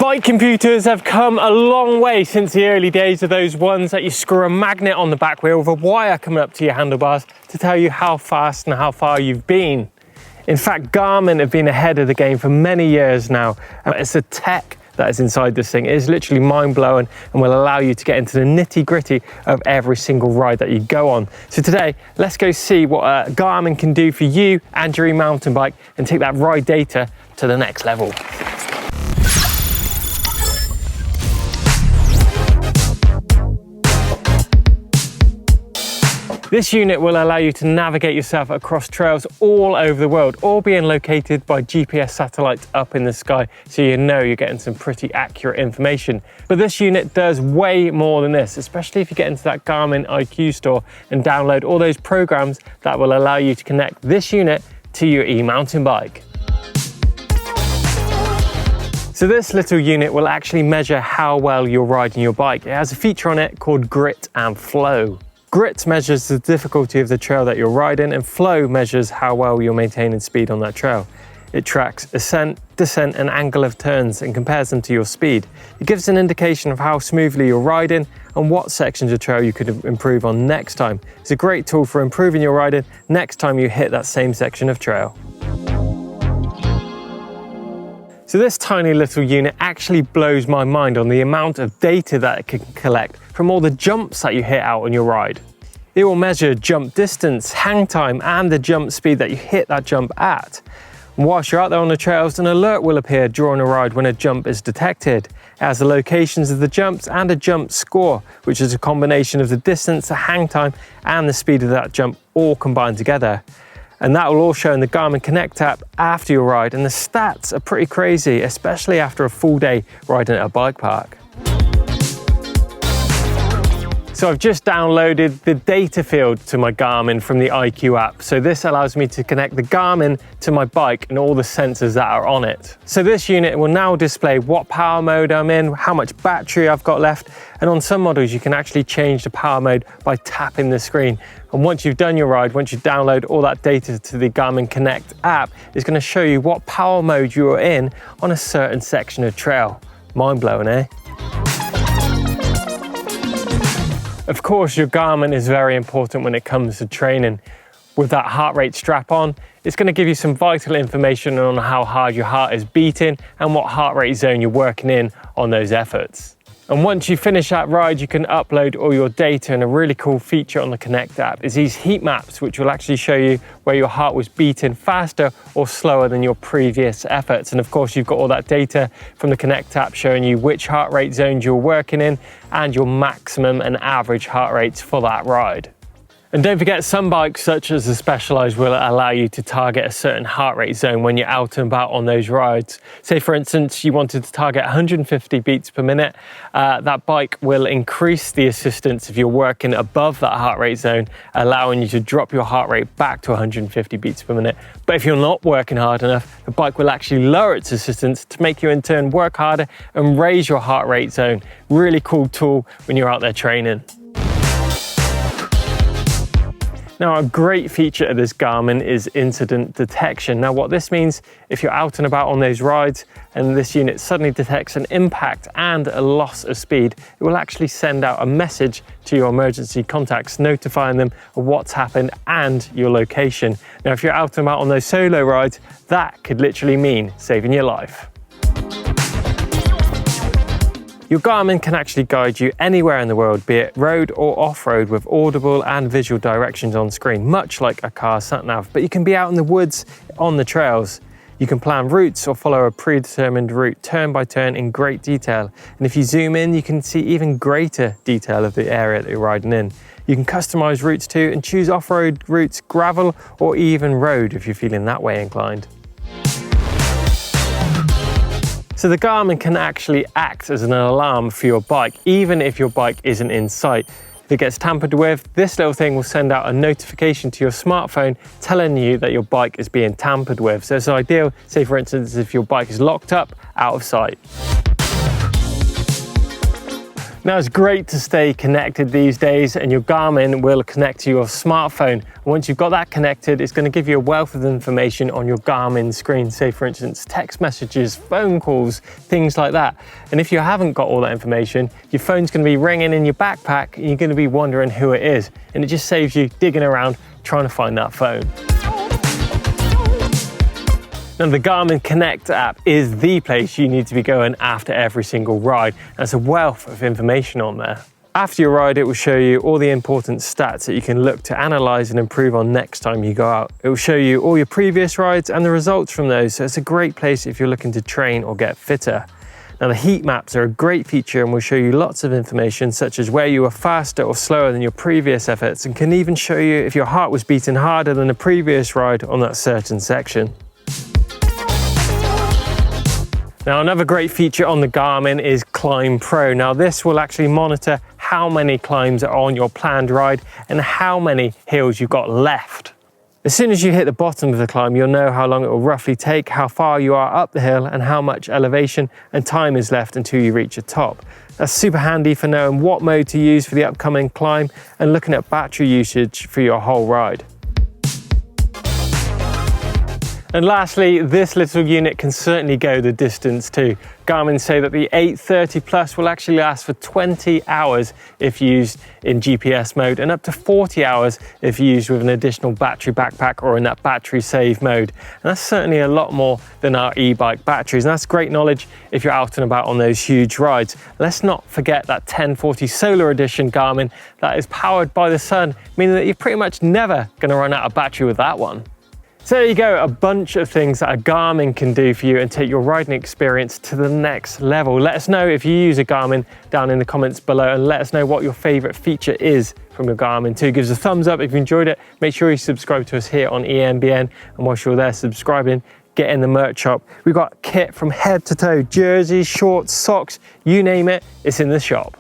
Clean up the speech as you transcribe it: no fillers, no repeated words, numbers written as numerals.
Bike computers have come a long way since the early days of those ones that you screw a magnet on the back wheel with a wire coming up to your handlebars to tell you how fast and how far you've been. In fact, Garmin have been ahead of the game for many years now. It's the tech that is inside this thing. It is literally mind-blowing and will allow you to get into the nitty-gritty of every single ride that you go on. So today, let's go see what Garmin can do for you and your mountain bike and take that ride data to the next level. This unit will allow you to navigate yourself across trails all over the world, all being located by GPS satellites up in the sky, so you know you're getting some pretty accurate information. But this unit does way more than this, especially if you get into that Garmin IQ store and download all those programs that will allow you to connect this unit to your e-mountain bike. So this little unit will actually measure how well you're riding your bike. It has a feature on it called Grit and Flow. Grit measures the difficulty of the trail that you're riding, and Flow measures how well you're maintaining speed on that trail. It tracks ascent, descent and angle of turns and compares them to your speed. It gives an indication of how smoothly you're riding and what sections of trail you could improve on next time. It's a great tool for improving your riding next time you hit that same section of trail. So this tiny little unit actually blows my mind on the amount of data that it can collect from all the jumps that you hit out on your ride. It will measure jump distance, hang time, and the jump speed that you hit that jump at. And whilst you're out there on the trails, an alert will appear during a ride when a jump is detected. It has the locations of the jumps and a jump score, which is a combination of the distance, the hang time, and the speed of that jump all combined together. And that will all show in the Garmin Connect app after your ride, and the stats are pretty crazy, especially after a full day riding at a bike park. So I've just downloaded the data field to my Garmin from the IQ app. So this allows me to connect the Garmin to my bike and all the sensors that are on it. So this unit will now display what power mode I'm in, how much battery I've got left, and on some models you can actually change the power mode by tapping the screen. And once you've done your ride, once you download all that data to the Garmin Connect app, it's going to show you what power mode you are in on a certain section of trail. Mind-blowing, eh? Of course, your Garmin is very important when it comes to training. With that heart rate strap on, it's going to give you some vital information on how hard your heart is beating and what heart rate zone you're working in on those efforts. And once you finish that ride, you can upload all your data, and a really cool feature on the Connect app is these heat maps, which will actually show you where your heart was beating faster or slower than your previous efforts. And of course, you've got all that data from the Connect app showing you which heart rate zones you're working in and your maximum and average heart rates for that ride. And don't forget, some bikes, such as the Specialized, will allow you to target a certain heart rate zone when you're out and about on those rides. Say, for instance, you wanted to target 150 beats per minute. That bike will increase the assistance if you're working above that heart rate zone, allowing you to drop your heart rate back to 150 beats per minute. But if you're not working hard enough, the bike will actually lower its assistance to make you in turn work harder and raise your heart rate zone. Really cool tool when you're out there training. Now, a great feature of this Garmin is incident detection. Now, what this means, if you're out and about on those rides and this unit suddenly detects an impact and a loss of speed, it will actually send out a message to your emergency contacts, notifying them of what's happened and your location. Now, if you're out and about on those solo rides, that could literally mean saving your life. Your Garmin can actually guide you anywhere in the world, be it road or off-road, with audible and visual directions on screen, much like a car sat-nav. But you can be out in the woods, on the trails. You can plan routes or follow a predetermined route turn by turn in great detail. And if you zoom in, you can see even greater detail of the area that you're riding in. You can customize routes too and choose off-road routes, gravel, or even road if you're feeling that way inclined. So the Garmin can actually act as an alarm for your bike, even if your bike isn't in sight. If it gets tampered with, this little thing will send out a notification to your smartphone telling you that your bike is being tampered with. So it's ideal, say for instance, if your bike is locked up, out of sight. Now it's great to stay connected these days, and your Garmin will connect to your smartphone. Once you've got that connected, it's going to give you a wealth of information on your Garmin screen. Say for instance, text messages, phone calls, things like that. And if you haven't got all that information, your phone's going to be ringing in your backpack and you're going to be wondering who it is. And it just saves you digging around trying to find that phone. Now the Garmin Connect app is the place you need to be going after every single ride. There's a wealth of information on there. After your ride, it will show you all the important stats that you can look to analyze and improve on next time you go out. It will show you all your previous rides and the results from those, so it's a great place if you're looking to train or get fitter. Now the heat maps are a great feature and will show you lots of information such as where you were faster or slower than your previous efforts, and can even show you if your heart was beating harder than the previous ride on that certain section. Now another great feature on the Garmin is Climb Pro. Now this will actually monitor how many climbs are on your planned ride and how many hills you've got left. As soon as you hit the bottom of the climb, you'll know how long it will roughly take, how far you are up the hill, and how much elevation and time is left until you reach the top. That's super handy for knowing what mode to use for the upcoming climb and looking at battery usage for your whole ride. And lastly, this little unit can certainly go the distance too. Garmin say that the 830 Plus will actually last for 20 hours if used in GPS mode, and up to 40 hours if used with an additional battery backpack or in that battery save mode. And that's certainly a lot more than our e-bike batteries, and that's great knowledge if you're out and about on those huge rides. Let's not forget that 1040 Solar Edition Garmin that is powered by the sun, meaning that you're pretty much never going to run out of battery with that one. So there you go, a bunch of things that a Garmin can do for you and take your riding experience to the next level. Let us know if you use a Garmin down in the comments below, and let us know what your favorite feature is from your Garmin too. Give us a thumbs up if you enjoyed it. Make sure you subscribe to us here on EMBN, and whilst you're there subscribing, get in the merch shop. We've got kit from head to toe, jerseys, shorts, socks, you name it, it's in the shop.